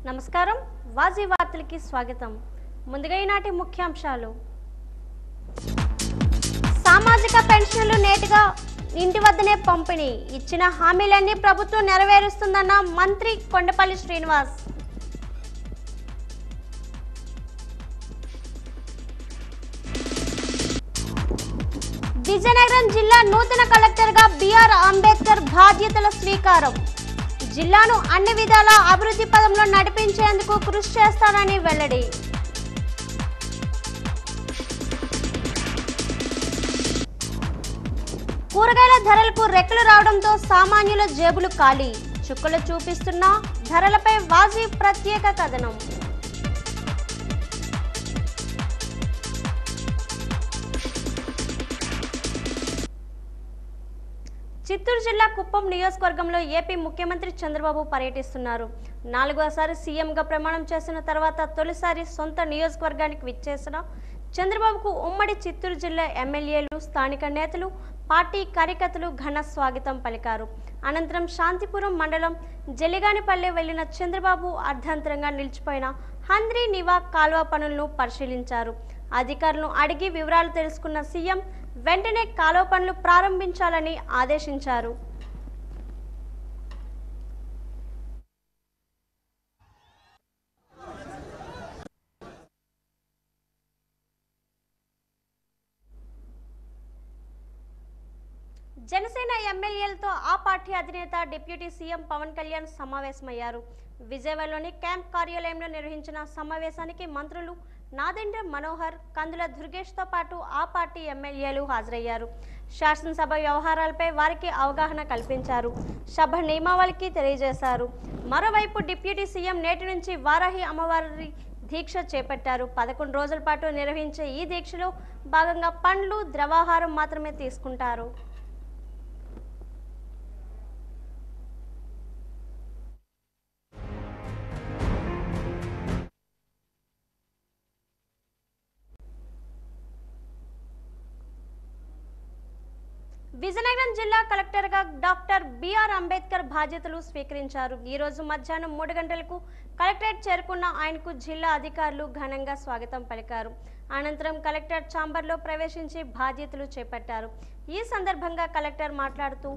నమస్కారం వాజీ వార్తలకి స్వాగతం. ముందుగా ఈనాటి ముఖ్యాంశాలు. సామాజిక పెన్షన్లు నేటిగా ఇంటి వద్దనే పంపిణీ. ఇచ్చిన హామీలన్నీ ప్రభుత్వం నెరవేరుస్తుందన్న మంత్రి కొండపల్లి శ్రీనివాస్. విజయనగరం జిల్లా నూతన కలెక్టర్గా బిఆర్ అంబేద్కర్ బాధ్యతల స్వీకారం. జిల్లాను అన్ని విధాల అభివృద్ధి పదంలో నడిపించేందుకు కృషి చేస్తానని వెల్లడి. కూరగాయల ధరలకు రెక్కలు రావడంతో సామాన్యుల జేబులు ఖాళీ. చుక్కలు చూపిస్తున్న ధరలపై వాజీ ప్రత్యేక కథనం. చిత్తూరు జిల్లా కుప్పం నియోజకవర్గంలో ఏపీ ముఖ్యమంత్రి చంద్రబాబు పర్యటిస్తున్నారు. 4వసారి సీఎంగా ప్రమాణం చేసిన తర్వాత తొలిసారి సొంత నియోజకవర్గానికి విచ్చేసిన చంద్రబాబుకు ఉమ్మడి చిత్తూరు జిల్లా ఎమ్మెల్యేలు, స్థానిక నేతలు, పార్టీ కార్యకర్తలు ఘన స్వాగతం పలికారు. అనంతరం శాంతిపురం మండలం జలిగానిపల్లె వెళ్లిన చంద్రబాబు అర్ధాంతరంగా నిలిచిపోయిన హంద్రీ నివా కాల్వ పనులను పరిశీలించారు. అధికారులను అడిగి వివరాలు తెలుసుకున్న సీఎం వెంటనే కాలువ పనులు ప్రారంభించాలని ఆదేశించారు. జనసేన ఎమ్మెల్యేలతో ఆ పార్టీ అధినేత డిప్యూటీ సీఎం పవన్ కళ్యాణ్ సమావేశమయ్యారు. విజయవాడలోని క్యాంప్ కార్యాలయంలో నిర్వహించిన సమావేశానికి మంత్రులు నాదెండ్ర మనోహర్, కందుల దుర్గేష్తో పాటు ఆ పార్టీ ఎమ్మెల్యేలు హాజరయ్యారు. శాసనసభ వ్యవహారాలపై వారికి అవగాహన కల్పించారు. సభ నియమావళికి తెలియజేశారు. మరోవైపు డిప్యూటీ సీఎం నేటి నుంచి వారాహి అమ్మవారి దీక్ష చేపట్టారు. 11 రోజుల పాటు నిర్వహించే ఈ దీక్షలో భాగంగా పండ్లు, ద్రవాహారం మాత్రమే తీసుకుంటారు. విజయనగరం జిల్లా కలెక్టర్గా డాక్టర్ బిఆర్ అంబేద్కర్ బాధ్యతలు స్వీకరించారు. ఈ రోజు మధ్యాహ్నం 3 గంటలకు కలెక్టరేట్ చేరుకున్న ఆయనకు జిల్లా అధికారులు ఘనంగా స్వాగతం పలికారు. అనంతరం కలెక్టర్ ఛాంబర్లో ప్రవేశించి బాధ్యతలు చేపట్టారు. ఈ సందర్భంగా కలెక్టర్ మాట్లాడుతూ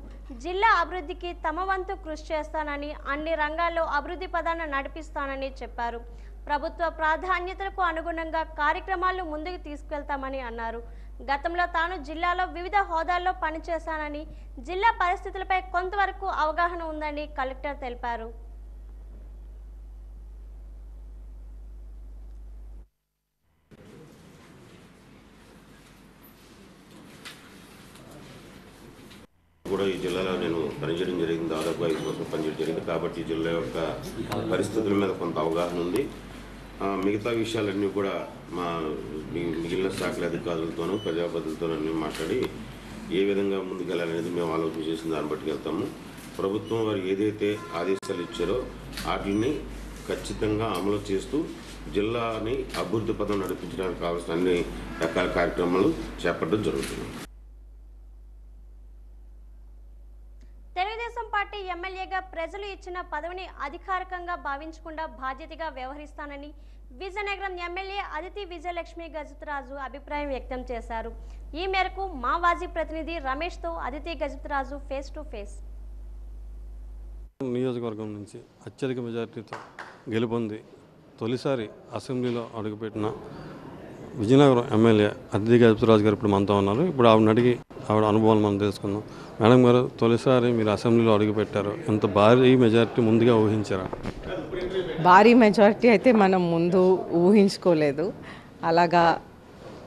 జిల్లా అభివృద్ధికి తమ వంతు కృషి చేస్తానని, అన్ని రంగాల్లో అభివృద్ధి పదాన్ని నడిపిస్తానని చెప్పారు. ప్రభుత్వ ప్రాధాన్యతలకు అనుగుణంగా కార్యక్రమాలను ముందుకు తీసుకెళ్తామని అన్నారు. గతంలో తాను జిల్లాలో వివిధ హోదాల్లో పనిచేశానని, జిల్లా పరిస్థితులపై కొంతవరకు అవగాహన ఉందని కలెక్టర్ తెలిపారు. కూడా ఈ జిల్లాలో నేను పనిచేయడం జరిగింది. దాదాపు 5 సంవత్సరాలు పనిచేయడం జరిగింది. కాబట్టి ఈ జిల్లా యొక్క పరిస్థితుల మీద కొంత అవగాహన ఉంది. మిగతా విషయాలన్నీ కూడా మా మిగిలిన శాఖల అధికారులతోనూ, ప్రజాప్రతినిధులతోనూ మాట్లాడి ఏ విధంగా ముందుకెళ్ళాలనేది మేము ఆలోచన చేసిన దాన్ని బట్టి వెళ్తాము. ప్రభుత్వం వారు ఏదైతే ఆదేశాలు ఇచ్చారో వాటిని ఖచ్చితంగా అమలు చేస్తూ జిల్లాని అభివృద్ధి పథం నడిపించడానికి కావాల్సిన అన్ని రకాల కార్యక్రమాలు చేపట్టడం జరుగుతుంది. తెలుగుదేశం పార్టీ ఎమ్మెల్యేగా ప్రజలు ఇచ్చిన పదవిని అధికారికంగా భావించకుండా బాధ్యతగా వ్యవహరిస్తానని విజయనగరం ఎమ్మెల్యే అదితి విజయలక్ష్మి గజపతిరాజు అభిప్రాయం వ్యక్తం చేశారు. ఈ మేరకు మా వాజీ ప్రతినిధి రమేష్తో Aditi Gajapathiraju face to face. నియోజకవర్గం నుంచి అత్యధిక మెజార్టీతో గెలుపొంది తొలిసారి అసెంబ్లీలో అడుగుపెట్టిన విజయనగరం ఎమ్మెల్యే అదితి గజపతిరాజు గారు ఇప్పుడు మనతో ఉన్నారు. ఇప్పుడు ఆవిడని అడిగి ఆవిడ అనుభవాలు మనం తెలుసుకుందాం. మేడం గారు, తొలిసారి మీరు అసెంబ్లీలో అడుగుపెట్టారు. ఎంత భారీ మెజారిటీ ముందుగా ఊహించారా? భారీ మెజారిటీ అయితే మనం ముందు ఊహించుకోలేదు. అలాగా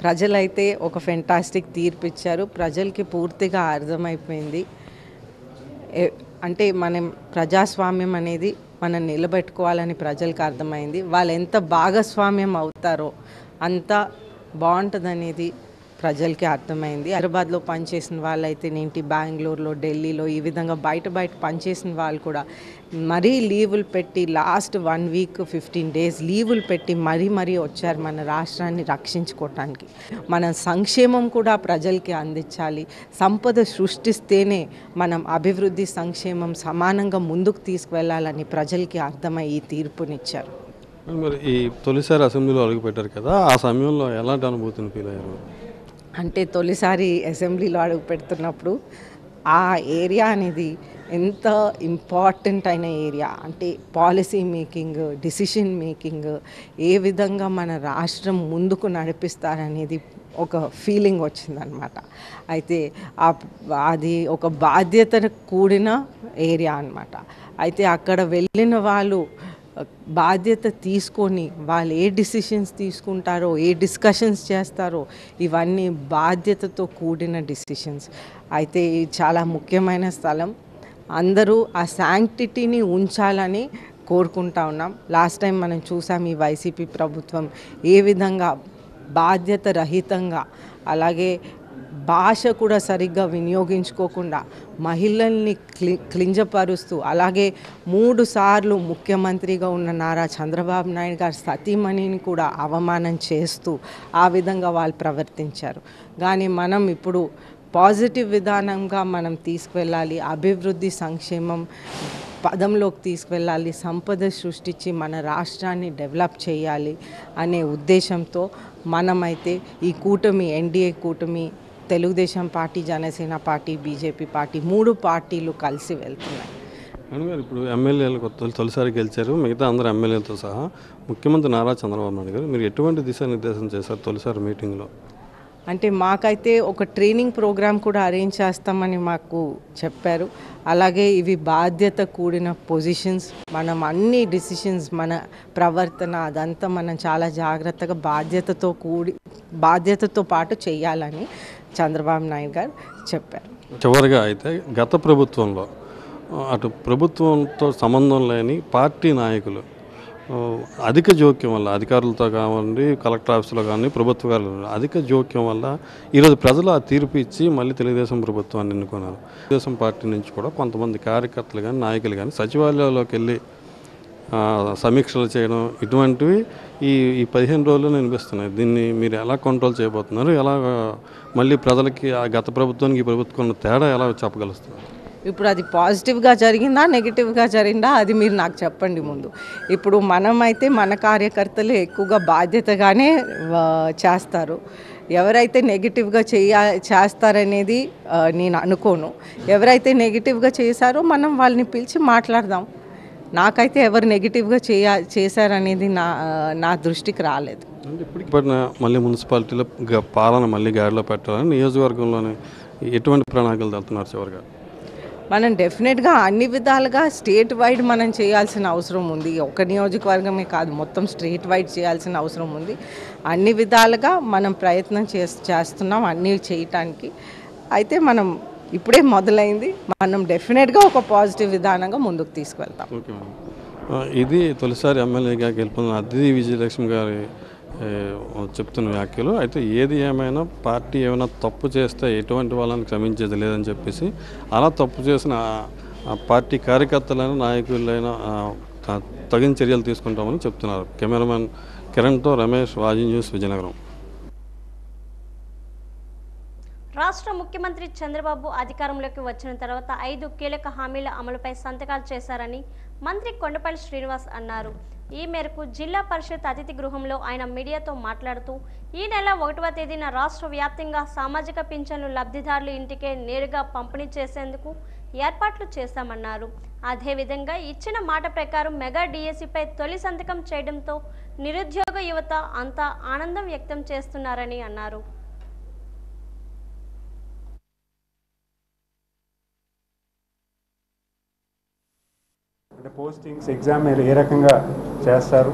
ప్రజలైతే ఒక ఫెంటాస్టిక్ తీర్పు ఇచ్చారు. ప్రజలకి పూర్తిగా అర్థమైపోయింది. అంటే మనం ప్రజాస్వామ్యం అనేది మనం నిలబెట్టుకోవాలని ప్రజలకు అర్థమైంది. వాళ్ళు ఎంత భాగస్వామ్యం అవుతారో అంత బాగుంటుంది అనేది ప్రజలకి అర్థమైంది. హైదరాబాద్లో పనిచేసిన వాళ్ళైతే ఏంటి, బెంగళూరులో, ఢిల్లీలో ఈ విధంగా బయట పనిచేసిన వాళ్ళు కూడా మరీ లీవులు పెట్టి లాస్ట్ 1 వీక్ 15 డేస్ లీవులు పెట్టి మరీ వచ్చారు మన రాష్ట్రాన్ని రక్షించుకోవటానికి. మన సంక్షేమం కూడా ప్రజలకి అందించాలి. సంపద సృష్టిస్తేనే మనం అభివృద్ధి సంక్షేమం సమానంగా ముందుకు తీసుకువెళ్ళాలని ప్రజలకి అర్థమై ఈ తీర్పునిచ్చారు. మరి ఈ తొలిసారి అసెంబ్లీలో అడుగుపెట్టారు కదా, ఆ సమయంలో ఎలాంటి అనుభూతిని ఫీల్ అయ్యారు? అంటే తొలిసారి అసెంబ్లీలో అడుగు పెడుతున్నప్పుడు ఆ ఏరియా అనేది ఎంత ఇంపార్టెంట్ అయిన ఏరియా అంటే పాలసీ మేకింగ్, డిసిషన్ మేకింగ్, ఏ విధంగా మన రాష్ట్రం ముందుకు నడిపిస్తారనేది ఒక ఫీలింగ్ వచ్చిందనమాట. అయితే అది ఒక బాధ్యత కూడిన ఏరియా అనమాట. అయితే అక్కడ వెళ్ళిన వాళ్ళు బాధ్యత తీసుకొని వాళ్ళు ఏ డిసిషన్స్ తీసుకుంటారో, ఏ డిస్కషన్స్ చేస్తారో ఇవన్నీ బాధ్యతతో కూడిన డిసిషన్స్. అయితే చాలా ముఖ్యమైన స్థలం. అందరూ ఆ శాంక్టిటీని ఉంచాలని కోరుకుంటా ఉన్నాం. లాస్ట్ టైం మనం చూసాం ఈ వైసీపీ ప్రభుత్వం ఏ విధంగా బాధ్యత రహితంగా, అలాగే భాష కూడా సరిగ్గా వినియోగించుకోకుండా మహిళల్ని క్లింజపరుస్తూ, అలాగే 3 సార్లు ముఖ్యమంత్రిగా ఉన్న నారా చంద్రబాబు నాయుడు గారు సతీమణిని కూడా అవమానం చేస్తూ ఆ విధంగా వాళ్ళు ప్రవర్తించారు. కానీ మనం ఇప్పుడు పాజిటివ్ విధానంగా మనం తీసుకువెళ్ళాలి, అభివృద్ధి సంక్షేమం పదంలోకి తీసుకువెళ్ళాలి, సంపద సృష్టించి మన రాష్ట్రాన్ని డెవలప్ చేయాలి అనే ఉద్దేశంతో మనమైతే ఈ కూటమి, ఎన్డీఏ కూటమి, Telugu Desam party, Janasena party, BJP party 3 పార్టీలు కలిసి వెళ్తున్నాయి. గారు ఇప్పుడు ఎమ్మెల్యేలు తొలిసారి గెలిచారు, మిగతా అందరూ ఎమ్మెల్యేలతో సహా ముఖ్యమంత్రి నారా చంద్రబాబు నాయుడు గారు మీరు ఎటువంటి దిశానిర్దేశం చేశారు తొలిసారి మీటింగ్లో? అంటే మాకైతే ఒక ట్రైనింగ్ ప్రోగ్రామ్ కూడా అరేంజ్ చేస్తామని మాకు చెప్పారు. అలాగే ఇవి బాధ్యత కూడిన పొజిషన్స్, మనం అన్ని డిసిషన్స్, మన ప్రవర్తన అదంతా మనం చాలా జాగ్రత్తగా బాధ్యతతో పాటు చేయాలని చంద్రబాబు నాయుడు గారు చెప్పారు. చివరిగా అయితే గత ప్రభుత్వంలో అటు ప్రభుత్వంతో సంబంధం లేని పార్టీ నాయకులు అధిక జోక్యం వల్ల, అధికారులతో కావండి, కలెక్టర్ ఆఫీసులో కానీ ప్రభుత్వ అధిక జోక్యం వల్ల ఈరోజు ప్రజలు ఆ తీర్పు ఇచ్చి మళ్ళీ తెలుగుదేశం ప్రభుత్వాన్ని ఎన్నుకున్నారు. తెలుగుదేశం పార్టీ నుంచి కూడా కొంతమంది కార్యకర్తలు కానీ నాయకులు కానీ సచివాలయంలోకి వెళ్ళి సమీక్షలు చేయడం ఇటువంటివి ఈ 15 రోజుల్లో వినిపిస్తున్నాయి. దీన్ని మీరు ఎలా కంట్రోల్ చేయబోతున్నారు? ఎలా మళ్ళీ ప్రజలకి ఆ గత ప్రభుత్వానికి ఈ ప్రభుత్వం తేడా ఎలా చెప్పగలుగుతున్నారు? ఇప్పుడు అది పాజిటివ్గా జరిగిందా, నెగిటివ్గా జరిగిందా అది మీరు నాకు చెప్పండి ముందు. ఇప్పుడు మనమైతే మన కార్యకర్తలు ఎక్కువగా బాధ్యతగానే చేస్తారు. ఎవరైతే నెగిటివ్గా చేస్తారనేది నేను అనుకోను. ఎవరైతే నెగిటివ్గా చేశారో మనం వాళ్ళని పిలిచి మాట్లాడదాం. నాకైతే ఎవరు నెగిటివ్గా చేశారనేది నా దృష్టికి రాలేదు. ఇప్పటికి మళ్ళీ మున్సిపాలిటీలో పాలన మళ్ళీ గాడిలో పెట్టాలని నియోజకవర్గంలోనే ఎటువంటి ప్రణాళికలు వెళ్తున్నారు? చివరిగా మనం డెఫినెట్గా అన్ని విధాలుగా స్టేట్ వైడ్ మనం చేయాల్సిన అవసరం ఉంది. ఒక నియోజకవర్గమే కాదు, మొత్తం స్టేట్ వైడ్ చేయాల్సిన అవసరం ఉంది. అన్ని విధాలుగా మనం ప్రయత్నం చేస్తున్నాం అన్నీ చేయటానికి. అయితే మనం ఇప్పుడే మొదలైంది, మనం డెఫినెట్గా ఒక పాజిటివ్ విధానంగా ముందుకు తీసుకువెళ్తాం. ఓకే మేడం, ఇది తొలిసారి ఎమ్మెల్యేగా గెలుపొందిన అద్ది విజయలక్ష్మి గారి చెప్తున్న వ్యాఖ్యలు. అయితే ఏది ఏమైనా పార్టీ ఏమైనా తప్పు చేస్తే ఎటువంటి వాళ్ళని క్షమించేది లేదని చెప్పేసి, అలా తప్పు చేసిన పార్టీ కార్యకర్తలైన నాయకులైనా తగిన చర్యలు తీసుకుంటామని చెప్తున్నారు. కెమెరామెన్ కిరణ్తో రమేష్, వాజీ న్యూస్, విజయనగరం. రాష్ట్ర ముఖ్యమంత్రి చంద్రబాబు అధికారంలోకి వచ్చిన తర్వాత 5 కీలక హామీల అమలుపై సంతకాలు చేశారని మంత్రి కొండపల్లి శ్రీనివాస్ అన్నారు. ఈ మేరకు జిల్లా పరిషత్ అతిథి గృహంలో ఆయన మీడియాతో మాట్లాడుతూ, ఈ నెల 1వ తేదీన రాష్ట్ర వ్యాప్తంగా సామాజిక పింఛన్లు లబ్ధిదారుల ఇంటికే నేరుగా పంపిణీ చేసేందుకు ఏర్పాట్లు చేశామన్నారు. అదేవిధంగా ఇచ్చిన మాట ప్రకారం మెగా డిఎస్సిపై తొలి సంతకం చేయడంతో నిరుద్యోగ యువత అంతా ఆనందం వ్యక్తం చేస్తున్నారని అన్నారు. అంటే పోస్టింగ్స్ ఎగ్జామ్ ఏ రకంగా చేస్తారు,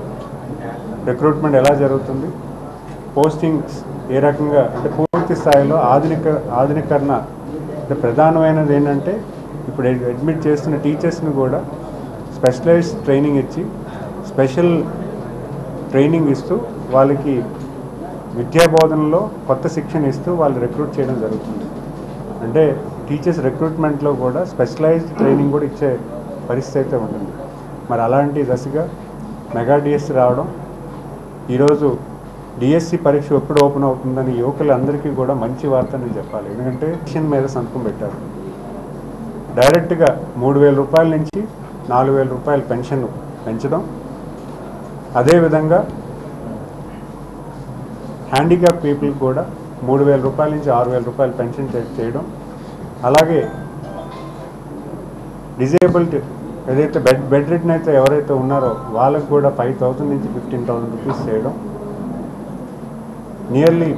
రిక్రూట్మెంట్ ఎలా జరుగుతుంది, పోస్టింగ్స్ ఏ రకంగా, అంటే పూర్తి స్థాయిలో ఆధునీకరణ. అంటే ప్రధానమైనది ఏంటంటే ఇప్పుడు అడ్మిట్ చేస్తున్న టీచర్స్ని కూడా స్పెషలైజ్డ్ ట్రైనింగ్ ఇచ్చి, స్పెషల్ ట్రైనింగ్ ఇస్తూ వాళ్ళకి విద్యా బోధనలో కొత్త శిక్షణ ఇస్తూ వాళ్ళు రిక్రూట్ చేయడం జరుగుతుంది. అంటే టీచర్స్ రిక్రూట్మెంట్లో కూడా స్పెషలైజ్డ్ ట్రైనింగ్ కూడా ఇచ్చే పరిస్థితి అయితే ఉంటుంది. మరి అలాంటి దశగా మెగా డిఎస్సి రావడం, ఈరోజు డిఎస్సి పరీక్ష ఎప్పుడు ఓపెన్ అవుతుందని యువకులందరికీ కూడా మంచి వార్త నేను చెప్పాలి. ఎందుకంటే మిషన్ మీద సంతకం పెట్టారు. డైరెక్ట్గా 3,000 రూపాయల నుంచి 4,000 రూపాయల పెన్షన్ పెంచడం, అదేవిధంగా హ్యాండిక్యాప్ పీపుల్ కూడా 3,000 రూపాయల నుంచి 6,000 రూపాయలు పెన్షన్ చేయడం, అలాగే డిజేబుల్డ్ ఏదైతే బెడ్ రిటన్ అయితే ఎవరైతే ఉన్నారో వాళ్ళకు కూడా 5,000 నుంచి 15,000 రూపీస్ చేయడం, నియర్లీ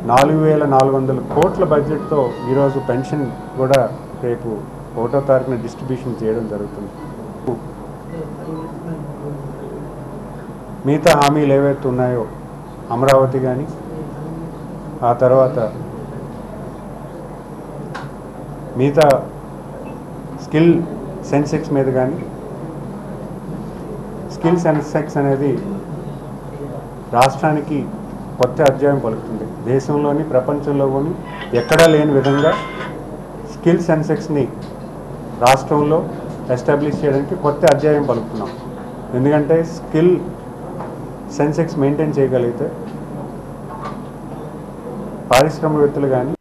4,400 కోట్ల బడ్జెట్తో ఈరోజు పెన్షన్ కూడా రేపు 1వ తారీఖున డిస్ట్రిబ్యూషన్ చేయడం జరుగుతుంది. మిగతా హామీలు ఏవైతే ఉన్నాయో అమరావతి కానీ, ఆ తర్వాత మిగతా స్కిల్ సెన్సెక్స్ మీద కానీ, స్కిల్ సెన్సెక్స్ అనేది రాష్ట్రానికి కొత్త అధ్యాయం పలుకుతుంది. దేశంలోని ప్రపంచంలోని ఎక్కడా లేని విధంగా స్కిల్ సెన్సెక్స్ని రాష్ట్రంలో ఎస్టాబ్లిష్ చేయడానికి కొత్త అధ్యాయం పలుకుతున్నాం. ఎందుకంటే స్కిల్ సెన్సెక్స్ మెయింటైన్ చేయగలిగితే పారిశ్రామికవేత్తలు కానీ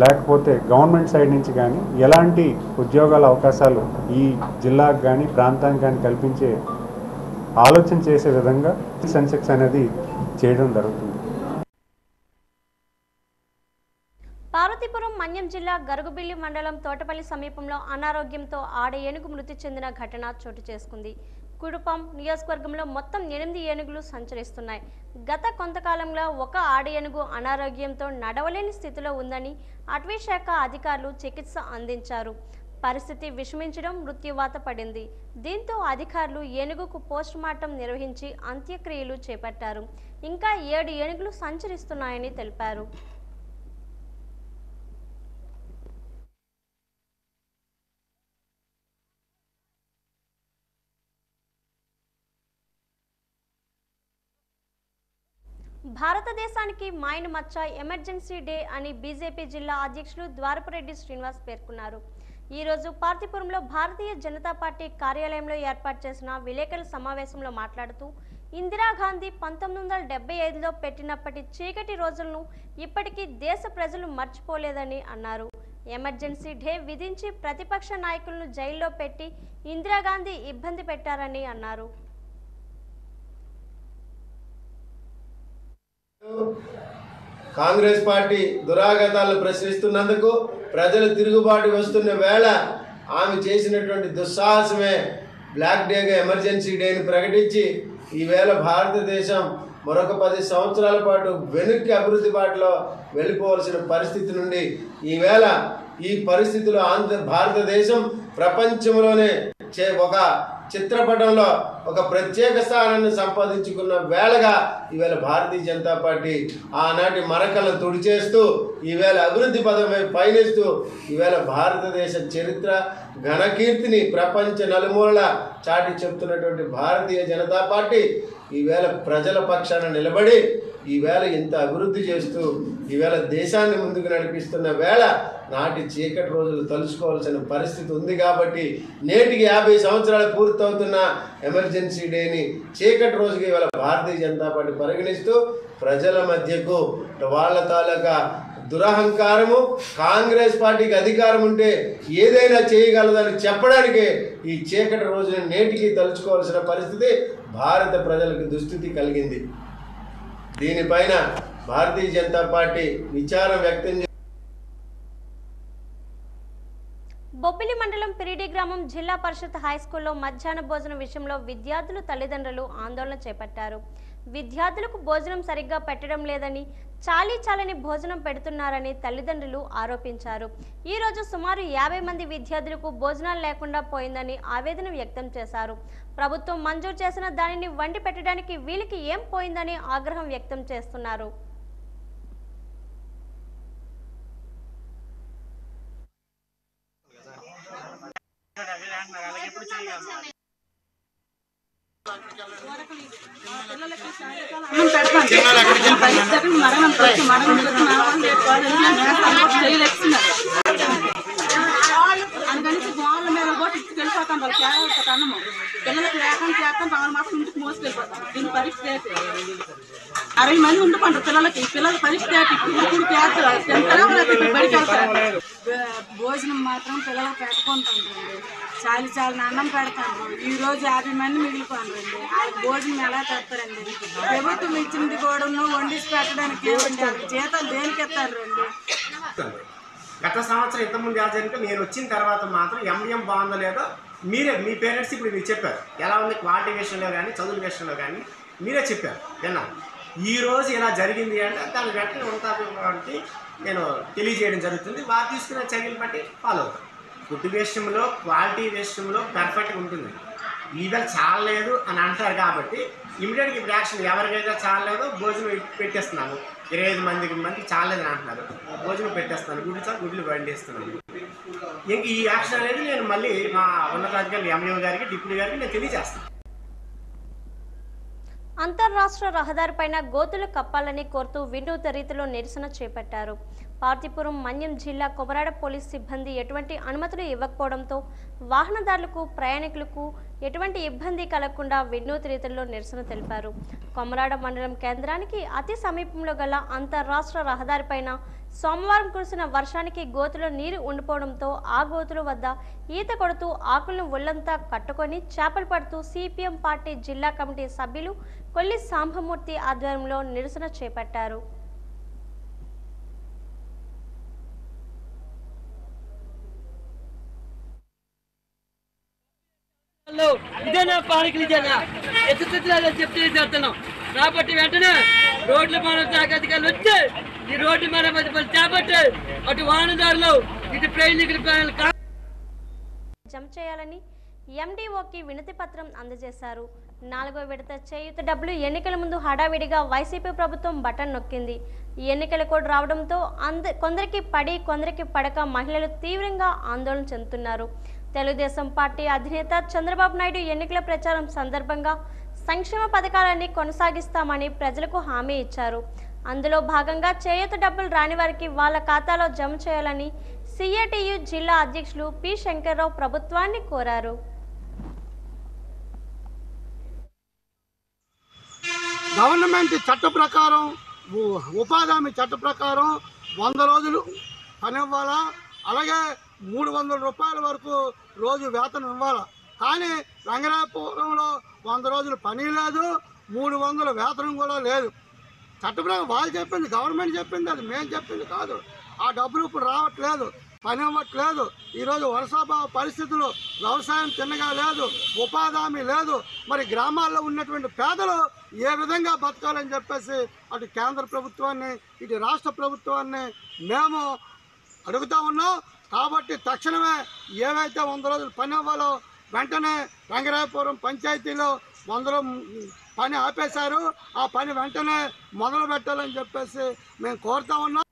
లేకపోతే గవర్నమెంట్ సైడ్ నుంచి కానీ ఎలాంటి ఉద్యోగాల అవకాశాలు ఈ జిల్లాకు కానీ ప్రాంతానికి కానీ కల్పించే ఆలోచన చేసే విధంగా సెన్సెక్స్ అనేది చేయడం జరుగుతుంది. పార్వతీపురం మన్యం జిల్లా గరుగుబిల్లి మండలం తోటపల్లి సమీపంలో అనారోగ్యంతో ఆడ ఏనుగు మృతి చెందిన ఘటన చోటు చేసుకుంది. కుడుపం నియోజకవర్గంలో మొత్తం 8 ఏనుగులు సంచరిస్తున్నాయి. గత కొంతకాలంగా ఒక ఆడ ఏనుగు అనారోగ్యంతో నడవలేని స్థితిలో ఉందని అటవీ శాఖ అధికారులు చికిత్స అందించారు. పరిస్థితి విషమించడం మృత్యువాత పడింది. దీంతో అధికారులు ఏనుగుకు పోస్టుమార్టం నిర్వహించి అంత్యక్రియలు చేపట్టారు. ఇంకా 7 ఏనుగులు సంచరిస్తున్నాయని తెలిపారు. భారతదేశానికి మైన్ మచ్చ ఎమర్జెన్సీ డే అని బీజేపీ జిల్లా అధ్యక్షులు ద్వారపురెడ్డి శ్రీనివాస్ పేర్కొన్నారు. ఈరోజు పార్తీపురంలో భారతీయ జనతా పార్టీ కార్యాలయంలో ఏర్పాటు చేసిన విలేకరుల సమావేశంలో మాట్లాడుతూ ఇందిరాగాంధీ 1975లో పెట్టినప్పటి చీకటి రోజులను ఇప్పటికీ దేశ ప్రజలు మర్చిపోలేదని అన్నారు. ఎమర్జెన్సీ డే విధించి ప్రతిపక్ష నాయకులను జైల్లో పెట్టి ఇందిరాగాంధీ ఇబ్బంది పెట్టారని అన్నారు. కాంగ్రెస్ పార్టీ దురాగతాలను ప్రశ్నిస్తున్నందుకు ప్రజలు తిరుగుబాటు వస్తున్న వేళ ఆమె చేసినటువంటి దుస్సాహసమే బ్లాక్ డేగా ఎమర్జెన్సీ డేని ప్రకటించి ఈవేళ భారతదేశం మరొక 10 సంవత్సరాల పాటు వెనక్కి అభివృద్ధి బాటలో వెళ్ళిపోవలసిన పరిస్థితి నుండి ఈవేళ ఈ పరిస్థితిలో భారతదేశం ప్రపంచంలోనే ఒక చిత్రపటంలో ఒక ప్రత్యేక స్థానాన్ని సంపాదించుకున్న వేళగా ఈవేళ భారతీయ జనతా పార్టీ ఆనాటి మరకలను తుడిచేస్తూ ఈవేళ అభివృద్ధి పదమై పయనిస్తూ ఈవేళ భారతదేశ చరిత్ర ఘనకీర్తిని ప్రపంచ నలుమూలల చాటి చెప్తున్నటువంటి భారతీయ జనతా పార్టీ ఈవేళ ప్రజల పక్షాన నిలబడి ఈవేళ ఇంత అభివృద్ధి చేస్తూ ఈవేళ దేశాన్ని ముందుకు నడిపిస్తున్న వేళ నాటి చీకటి రోజులు తలుచుకోవాల్సిన పరిస్థితి ఉంది. కాబట్టి నేటికి 50 సంవత్సరాలు పూర్తవుతున్న ఎమర్జెన్సీ డేని చీకటి రోజుకి ఇవాళ భారతీయ జనతా పార్టీ పరిగణిస్తూ ప్రజల మధ్యకు వాళ్ళ తాలూకా దురహంకారము, కాంగ్రెస్ పార్టీకి అధికారం ఉంటే ఏదైనా చేయగలదని చెప్పడానికి ఈ చీకటి రోజుని నేటికి తలుచుకోవాల్సిన పరిస్థితి భారత ప్రజలకు దుస్థితి కలిగింది. దీనిపైన భారతీయ జనతా పార్టీ విచారం వ్యక్తం బొబ్బిలి మండలం పిరిడి గ్రామం జిల్లా పరిషత్ హైస్కూల్లో మధ్యాహ్న భోజనం విషయంలో విద్యార్థులు తల్లిదండ్రులు ఆందోళన చేపట్టారు. విద్యార్థులకు భోజనం సరిగ్గా పెట్టడం లేదని, చాలని భోజనం పెడుతున్నారని తల్లిదండ్రులు ఆరోపించారు. ఈ రోజు సుమారు 50 మంది విద్యార్థులకు భోజనాలు లేకుండా పోయిందని ఆవేదన వ్యక్తం చేశారు. ప్రభుత్వం మంజూరు చేసిన దానిని వండి పెట్టడానికి వీళ్ళకి ఏం పోయిందని ఆగ్రహం వ్యక్తం చేస్తున్నారు. అందుకని గోళ్ళ మీద కూడా ఇచ్చుకెళ్ళిపోతాం వాళ్ళు కేవలం అన్నము పిల్లలకు లేకుండా చేస్తాం 4 మాసం ఇంటికి మోసుకెళ్ళిపోతాం. దీని పరిస్థితి 60 మంది ఉండుకుంటారు పిల్లల పరిస్థితి ఇప్పుడు బడికి వెళ్తారు. భోజనం మాత్రం పిల్లలకు పెట్టుకుంటాండ్రండి. చాలు అన్నం పెడతాండ్రు. ఈ రోజు 50 మంది మిగిలిపోండి. వాళ్ళకి భోజనం ఎలా పెడతారండి? ప్రభుత్వం ఇచ్చింది కూడా వండిసి పెట్టడానికి జీతాలు దేనికి ఎత్తారండి? గత సంవత్సరం ఇంతకుముందు ఎలా జరిగితే నేను వచ్చిన తర్వాత మాత్రం ఎండిఎం బాగుందో లేదో మీరే మీ పేరెంట్స్ ఇప్పుడు మీరు చెప్పారు. ఎలా ఉంది క్వాలిటీ విషయంలో కానీ చదువుల విషయంలో కానీ మీరే చెప్పారు. విన్నాను. ఈరోజు ఇలా జరిగింది అంటే దాని వెంటనే ఉంటుంది కాబట్టి నేను తెలియజేయడం జరుగుతుంది. వారు తీసుకునే చర్యలు బట్టి ఫాలో అవుతాం. ఫుడ్ విషయంలో క్వాలిటీ విషయంలో పర్ఫెక్ట్గా ఉంటుంది. ఈవేళ చాలలేదు అని అంటారు కాబట్టి ఇమీడియట్గా ఇప్పుడు యాక్షన్ ఎవరికైతే చాలలేదో భోజనం పెట్టేస్తున్నాను. 25 మందికి చాలేదని అంటున్నారు, భోజనం పెట్టేస్తున్నాను. గుడ్లు వండిస్తున్నాను. ఇంక ఈ యాక్షన్ అనేది నేను మళ్ళీ మా ఉన్నతాధికారులు ఎంఈఓ గారికి డిప్యూటీ గారికి నేను తెలియజేస్తాను. అంతర్రాష్ట్ర రహదారిపైన గోతులు కప్పాలని కోరుతూ వినూత్న రీతిలో నిరసన చేపట్టారు. పార్తీపురం మన్యం జిల్లా కొమరాడ పోలీస్ సిబ్బంది ఎటువంటి అనుమతులు ఇవ్వకపోవడంతో వాహనదారులకు ప్రయాణికులకు ఎటువంటి ఇబ్బంది కలగకుండా వినూత్న రీతిలో నిరసన తెలిపారు. కొమరాడ మండలం కేంద్రానికి అతి సమీపంలో గల అంతర్రాష్ట్ర రహదారిపైన సోమవారం కురిసిన వర్షానికి గోతులో నీరు ఉండిపోవడంతో ఆ గోతుల వద్ద ఈత కొడుతూ ఆకులను ఒళ్లంతా కట్టుకొని చేపలు పడుతూ సిపిఎం పార్టీ జిల్లా కమిటీ సభ్యులు కొల్లి సాంబమూర్తి ఆధ్వర్యంలో నిరసన చేపట్టారు. ఇదేనా పాలకులు ఇదేనా ఎత్తుతున్నారని చెప్తే చేస్తున్నాం కాబట్టి వెంటనే రోడ్ల మరమ్మతు శాఖ అధికారులు వచ్చి ఈ రోడ్డు మరమ్మతు పనులు చేపట్టి అటు వాహనదారులు ఇటు ప్రయాణికులు జమ చేయాలని ఎండీఓకి వినతి పత్రం అందజేశారు. 4వ విడత చేయూత డబ్బులు ఎన్నికల ముందు హడావిడిగా వైసీపీ ప్రభుత్వం బటన్ నొక్కింది. ఈ ఎన్నికల కోడ్ రావడంతో కొందరికి పడి కొందరికి పడక మహిళలు తీవ్రంగా ఆందోళన చెందుతున్నారు. తెలుగుదేశం పార్టీ అధినేత చంద్రబాబు నాయుడు ఎన్నికల ప్రచారం సందర్భంగా సంక్షేమ పథకాలన్నీ కొనసాగిస్తామని ప్రజలకు హామీ ఇచ్చారు. అందులో భాగంగా చేయూత డబ్బులు రాని వారికి వాళ్ళ ఖాతాలో జమ చేయాలని సిఐటియు జిల్లా అధ్యక్షులు పి శంకర్రావు ప్రభుత్వాన్ని కోరారు. గవర్నమెంట్ చట్ట ప్రకారం ఉపాధి హామీ చట్ట ప్రకారం 100 రోజులు పని ఇవ్వాలా, అలాగే 300 రూపాయల వరకు రోజు వేతనం ఇవ్వాలి. కానీ రంగనాయపురంలో 100 రోజులు పని లేదు, 300 వేతనం కూడా లేదు. చట్టప్రకారం వాళ్ళు చెప్పింది, గవర్నమెంట్ చెప్పింది, అది మేము చెప్పింది కాదు. ఆ డబ్బులు ఇప్పుడు రావట్లేదు, పని ఇవ్వట్లేదు. ఈరోజు వర్షాభావ పరిస్థితులు, వ్యవసాయం తిన్నగా లేదు, ఉపాధి హామీ లేదు. మరి గ్రామాల్లో ఉన్నటువంటి పేదలు ఏ విధంగా బతకాలని చెప్పేసి అటు కేంద్ర ప్రభుత్వాన్ని ఇటు రాష్ట్ర ప్రభుత్వాన్ని మేము అడుగుతా ఉన్నాం. కాబట్టి తక్షణమే ఏవైతే 100 రోజులు పని అవ్వాలో వెంటనే రంగరాయపురం పంచాయతీలో 100 పని ఆపేశారు, ఆ పని వెంటనే మొదలు పెట్టాలని చెప్పేసి మేము కోరుతా ఉన్నాం.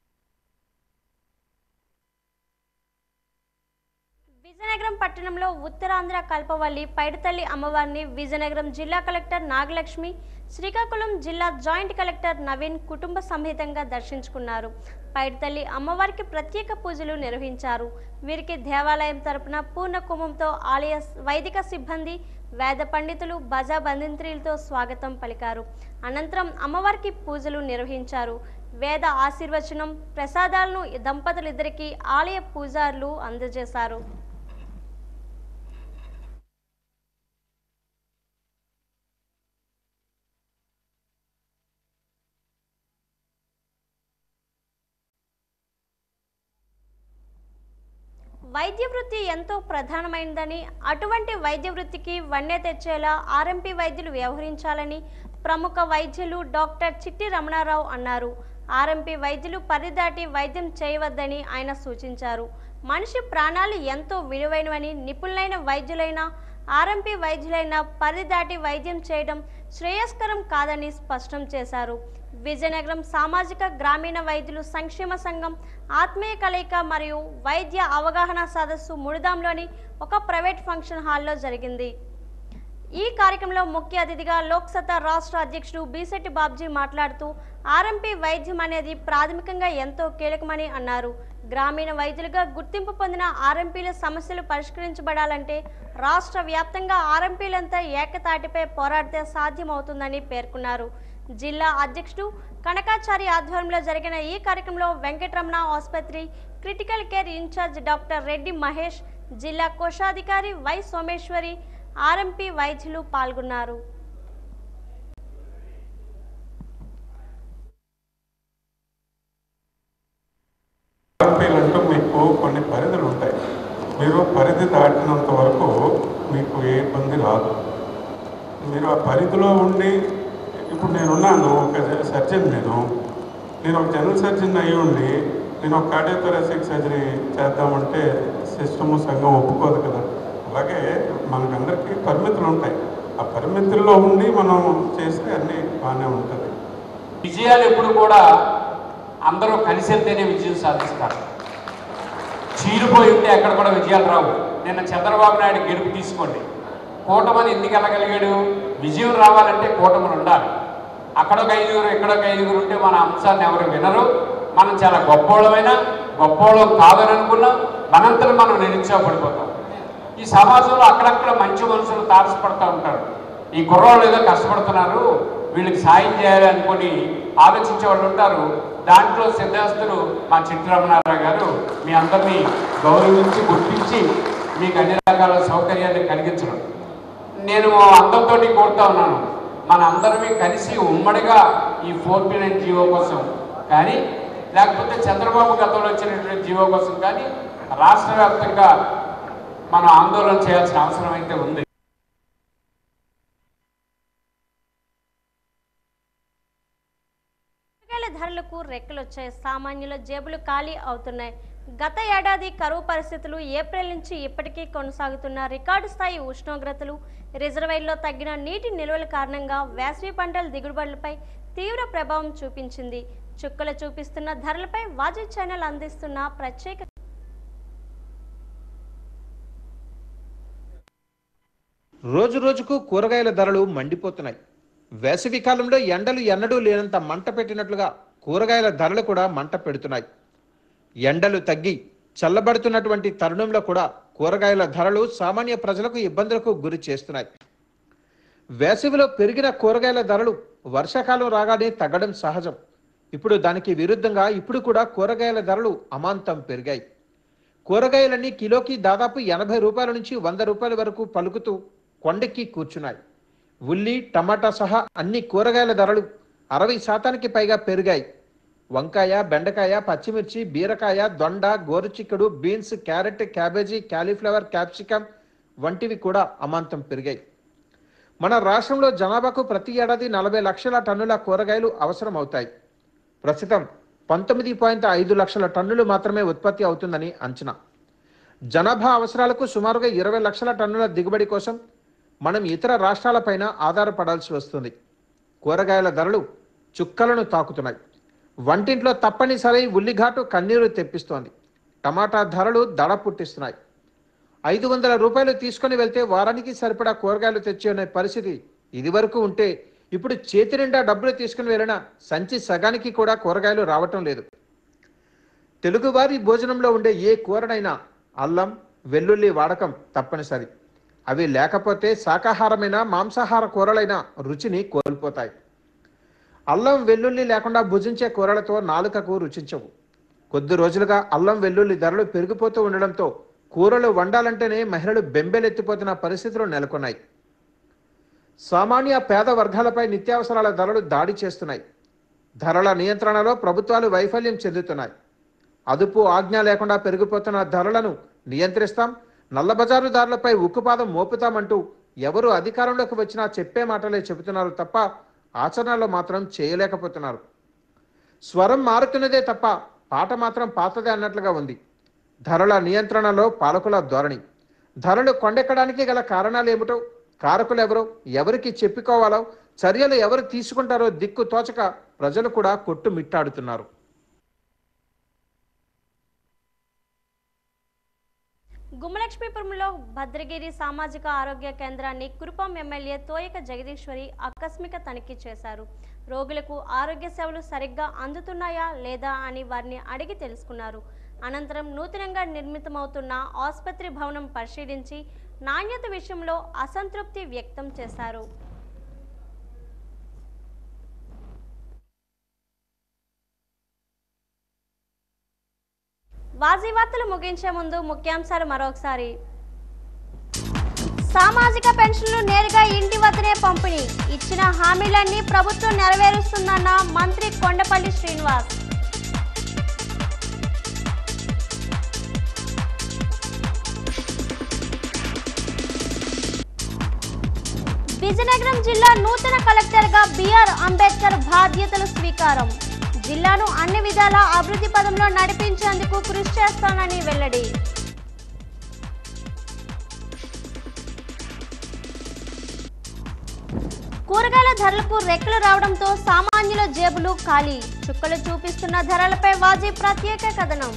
విజయనగరం పట్టణంలో ఉత్తరాంధ్ర కల్పవల్లి పైడితల్లి అమ్మవారిని విజయనగరం జిల్లా కలెక్టర్ నాగలక్ష్మి, శ్రీకాకుళం జిల్లా జాయింట్ కలెక్టర్ నవీన్ కుటుంబ సమేతంగా దర్శించుకున్నారు. పైడితల్లి అమ్మవారికి ప్రత్యేక పూజలు నిర్వహించారు. వీరికి దేవాలయం తరపున పూర్ణ కుంభంతో ఆలయ వైదిక సిబ్బంది, వేద పండితులు, బజా బంధింత్రీలతో స్వాగతం పలికారు. అనంతరం అమ్మవారికి పూజలు నిర్వహించారు. వేద ఆశీర్వచనం, ప్రసాదాలను దంపతులిద్దరికీ ఆలయ పూజారులు అందజేశారు. వైద్య వృత్తి ఎంతో ప్రధానమైనదని, అటువంటి వైద్య వృత్తికి వన్నె తెచ్చేలా ఆర్ఎంపీ వైద్యులు వ్యవహరించాలని ప్రముఖ వైద్యులు డాక్టర్ చిట్టి రమణారావు అన్నారు. ఆర్ఎంపీ వైద్యులు పరిదాటి వైద్యం చేయవద్దని ఆయన సూచించారు. మనిషి ప్రాణాలు ఎంతో విలువైనవని, నిపుణులైన వైద్యులైన ఆర్ఎంపీ వైద్యులైన పరిదాటి వైద్యం చేయడం శ్రేయస్కరం కాదని స్పష్టం చేశారు. విజయనగరం సామాజిక గ్రామీణ వైద్యులు సంక్షేమ సంఘం ఆత్మీయ కలయిక మరియు వైద్య అవగాహన సదస్సు ముడిదాంలోని ఒక ప్రైవేట్ ఫంక్షన్ హాల్లో జరిగింది. ఈ కార్యక్రమంలో ముఖ్య అతిథిగా లోక్సత్తా రాష్ట్ర అధ్యక్షుడు బీసెట్టి బాబ్జీ మాట్లాడుతూ ఆర్ఎంపీ వైద్యం అనేది ప్రాథమికంగా ఎంతో కీలకమని అన్నారు. గ్రామీణ వైద్యులుగా గుర్తింపు పొందిన ఆర్ఎంపీల సమస్యలు పరిష్కరించబడాలంటే రాష్ట్ర వ్యాప్తంగా ఆర్ఎంపీలంతా ఏకతాటిపై పోరాడితే సాధ్యమవుతుందని పేర్కొన్నారు. జిల్లా అధ్యక్షుడు కనకాచారి ఆధ్వర్యంలో జరిగిన ఈ కార్యక్రమంలో వెంకటరమణ ఆసుపత్రి critical care in charge doctor Reddy Mahesh, జిల్లా కోశాధికారి వై సోమేశ్వరి, ఆర్ఎంపీ వైద్యులు పాల్గొన్నారు. ఆర్ఎంపీలంటూ మీకు కొన్ని పరిధులు ఉంటాయి. మీరు పరిధి దాటినంత వరకు మీకు ఏ ఇబ్బంది రాదు. మీరు ఆ పరిధిలో ఉండి, ఇప్పుడు నేనున్నాను ఒక సర్జన్, నేను ఒక జనరల్ సర్జన్ అయ్యి ఉండి నేను ఒక కార్డియోథొరాసిక్ సర్జరీ చేద్దామంటే సిస్టము సంఘం ఒప్పుకోదు కదా. అలాగే మనకందరికీ పరిమితులు ఉంటాయి. ఆ పరిమితుల్లో ఉండి మనం చేస్తే అన్నీ బాగానే ఉంటుంది. విజయాలు ఎప్పుడు కూడా అందరూ కలిసి వెళ్తేనే విజయం సాధిస్తారు. చీలిపోయి ఉంటే ఎక్కడ కూడా విజయాలు రావు. నిన్న చంద్రబాబు నాయుడు గెలుపు తీసుకోండి. కూటమిని ఎందుకు వెళ్ళగలిగాడు? విజయం రావాలంటే కూటమిని ఉండాలి. అక్కడొక 5 ఇక్కడొక 5 ఉంటే మన అంశాన్ని ఎవరు వినరు. మనం చాలా గొప్పోళ్ళం కాదని అనుకున్నాం, మనంతలో మనం నిరుత్సాహపడిపోతాం. ఈ సమాజంలో అక్కడక్కడ మంచి మనుషులు తారసపడుతూ ఉంటారు. ఈ కుర్రోళ్ళు ఏదో కష్టపడుతున్నారు, వీళ్ళకి సాయం చేయాలి అనుకుని ఆలోచించే వాళ్ళు ఉంటారు. దాంట్లో సిద్ధాస్తులు మా చిట్టిరమణారావు గారు మీ అందరినీ గౌరవించి గుర్తించి మీకు అన్ని రకాల సౌకర్యాన్ని కలిగించడం. నేను అందరితో కోరుతా ఉన్నాను, మన అందరినీ కలిసి ఉమ్మడిగా ఈ 429 జీవో కోసం కానీ, లేకపోతే చంద్రబాబు గతంలో వచ్చినటువంటి జీవో కోసం కానీ రాష్ట్ర వ్యాప్తంగా మనం ఆందోళన చేయాల్సిన అవసరం అయితే ఉంది. కూరగాయల ధరలకు రెక్కలొచ్చాయి. సామాన్యుల జేబులు ఖాళీ అవుతున్నాయి. గత ఏడాది కరువు పరిస్థితులు ఏప్రిల్ నుంచి ఇప్పటికీ కొనసాగుతున్న రికార్డు స్థాయి ఉష్ణోగ్రతలు, రిజర్వాయర్లో తగ్గిన నీటి నిల్వల కారణంగా వేసవి పంటల దిగుబడులపై తీవ్ర ప్రభావం చూపించింది. చుక్కలు చూపిస్తున్న ధరలపై వాజీ ఛానల్ అందిస్తున్న ప్రత్యేక. రోజు రోజుకు కూరగాయల ధరలు మండిపోతున్నాయి. వేసవి కాలంలో ఎండలు ఎన్నడూ లేనంత మంట పెట్టినట్లుగా కూరగాయల ధరలు కూడా మంట పెడుతున్నాయి. ఎండలు తగ్గి చల్లబడుతున్నటువంటి తరుణంలో కూడా కూరగాయల ధరలు సామాన్య ప్రజలకు ఇబ్బందులకు గురి చేస్తున్నాయి. వేసవిలో పెరిగిన కూరగాయల ధరలు వర్షాకాలం రాగానే తగ్గడం సహజం. ఇప్పుడు దానికి విరుద్ధంగా ఇప్పుడు కూడా కూరగాయల ధరలు అమాంతం పెరిగాయి. కూరగాయలన్నీ కిలోకి దాదాపు 80 రూపాయల నుంచి 100 రూపాయల వరకు పలుకుతూ కొండెక్కి కూర్చున్నాయి. ఉల్లి, టమాటా సహా అన్ని కూరగాయల ధరలు 60% పైగా పెరిగాయి. వంకాయ, బెండకాయ, పచ్చిమిర్చి, బీరకాయ, దొండ, గోరుచిక్కుడు, beans, carrot, cabbage, cauliflower, capsicum వంటివి కూడా అమాంతం పెరిగాయి. మన రాష్ట్రంలో జనాభాకు ప్రతి ఏడాది 40 లక్షల టన్నుల కూరగాయలు అవసరం అవుతాయి. ప్రస్తుతం 19.5 లక్షల టన్నులు మాత్రమే ఉత్పత్తి అవుతుందని అంచనా. జనాభా అవసరాలకు సుమారుగా 20 లక్షల టన్నుల దిగుబడి కోసం మనం ఇతర రాష్ట్రాలపైన ఆధారపడాల్సి వస్తుంది. కూరగాయల ధరలు చుక్కలను తాకుతున్నాయి. వంటింట్లో తప్పనిసరి ఉల్లిఘాటు కన్నీరు తెప్పిస్తోంది. టమాటా ధరలు దడ పుట్టిస్తున్నాయి. 500 రూపాయలు తీసుకొని వెళ్తే వారానికి సరిపడా కూరగాయలు తెచ్చుకునే పరిస్థితి ఇదివరకు ఉంటే ఇప్పుడు చేతి నిండా డబ్బులు తీసుకుని వెళ్ళినా సంచి సగానికి కూడా కూరగాయలు రావటం లేదు. తెలుగువారి భోజనంలో ఉండే ఏ కూరనైనా అల్లం, వెల్లుల్లి వాడకం తప్పనిసరి. అవి లేకపోతే శాకాహారమైన మాంసాహార కూరలైన రుచిని కోల్పోతాయి. అల్లం, వెల్లుల్లి లేకుండా భుజించే కూరలతో నాలుకకు రుచించవు. కొద్ది రోజులుగా అల్లం, వెల్లుల్లి ధరలు పెరిగిపోతూ ఉండడంతో కూరలు వండాలంటేనే మహిళలు బెంబేలెత్తిపోతున్న పరిస్థితులు నెలకొన్నాయి. సామాన్య పేద వర్గాలపై నిత్యావసరాల ధరలు దాడి చేస్తున్నాయి. ధరల నియంత్రణలో ప్రభుత్వాలు వైఫల్యం చెందుతున్నాయి. అదుపు ఆజ్ఞ లేకుండా పెరిగిపోతున్న ధరలను నియంత్రిస్తాం, నల్లబజారుదారులపై ఉక్కుపాదం మోపుతామంటూ ఎవరు అధికారంలోకి వచ్చినా చెప్పే మాటలే చెబుతున్నారు తప్ప ఆచరణలో మాత్రం చేయలేకపోతున్నారు. స్వరం మారుతున్నదే తప్ప పాట మాత్రం పాతదే అన్నట్లుగా ఉంది ధరల నియంత్రణలో పాలకుల ధోరణి. ధరలు కొండెక్కడానికి గల కారణాలు ఏమిటో, కారకులు ఎవరో, ఎవరికి చెప్పుకోవాలో, చర్యలు ఎవరు తీసుకుంటారో దిక్కు తోచక ప్రజలు కూడా కొట్టుమిట్టాడుతున్నారు. గుమ్మలక్ష్మీపురంలో భద్రగిరి సామాజిక ఆరోగ్య కేంద్రాన్ని కురుపం ఎమ్మెల్యే తోయక జగదీశ్వరి ఆకస్మిక తనిఖీ చేశారు. రోగులకు ఆరోగ్య సేవలు సరిగ్గా అందుతున్నాయా లేదా అని వారిని అడిగి తెలుసుకున్నారు. అనంతరం నూతనంగా నిర్మితమవుతున్న ఆసుపత్రి భవనం పరిశీలించి నాణ్యత విషయంలో అసంతృప్తి వ్యక్తం చేశారు. వాజీ వార్తలు ముగించే ముందు ముఖ్యాంశాలు మరొకసారి. సామాజిక పెన్షన్లు నేరుగా ఇంటి వద్దనే పంపిణీ, ఇచ్చిన హామీలన్నీ ప్రభుత్వం నెరవేరుస్తుందన్న మంత్రి కొండపల్లి శ్రీనివాస్. విజయనగరం జిల్లా నూతన కలెక్టర్గా బిఆర్ అంబేద్కర్ బాధ్యతలు స్వీకారం. జిల్లాను అన్ని విధాల అభివృద్ధి పదంలో నడిపించేందుకు కృషి చేస్తానని వెల్లడి. కూరగాయల ధరలకు రెక్కలు రావడంతో సామాన్యుల జేబులు ఖాళీ, చుక్కలు చూపిస్తున్న ధరలపై వాజీ ప్రత్యేక కథనం.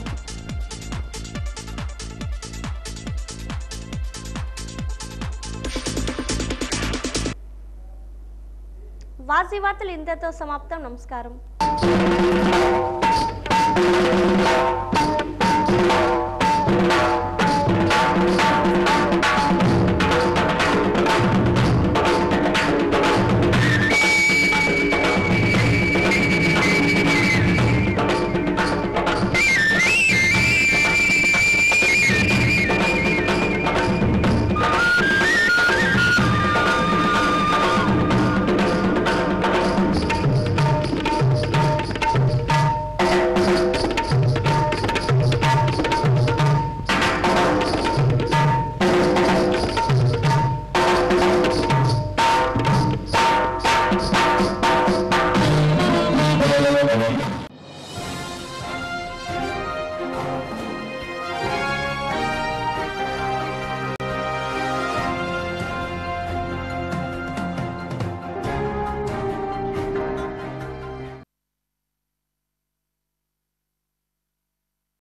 వాజీ వార్తలు ఇంతతో సమాప్తం. నమస్కారం.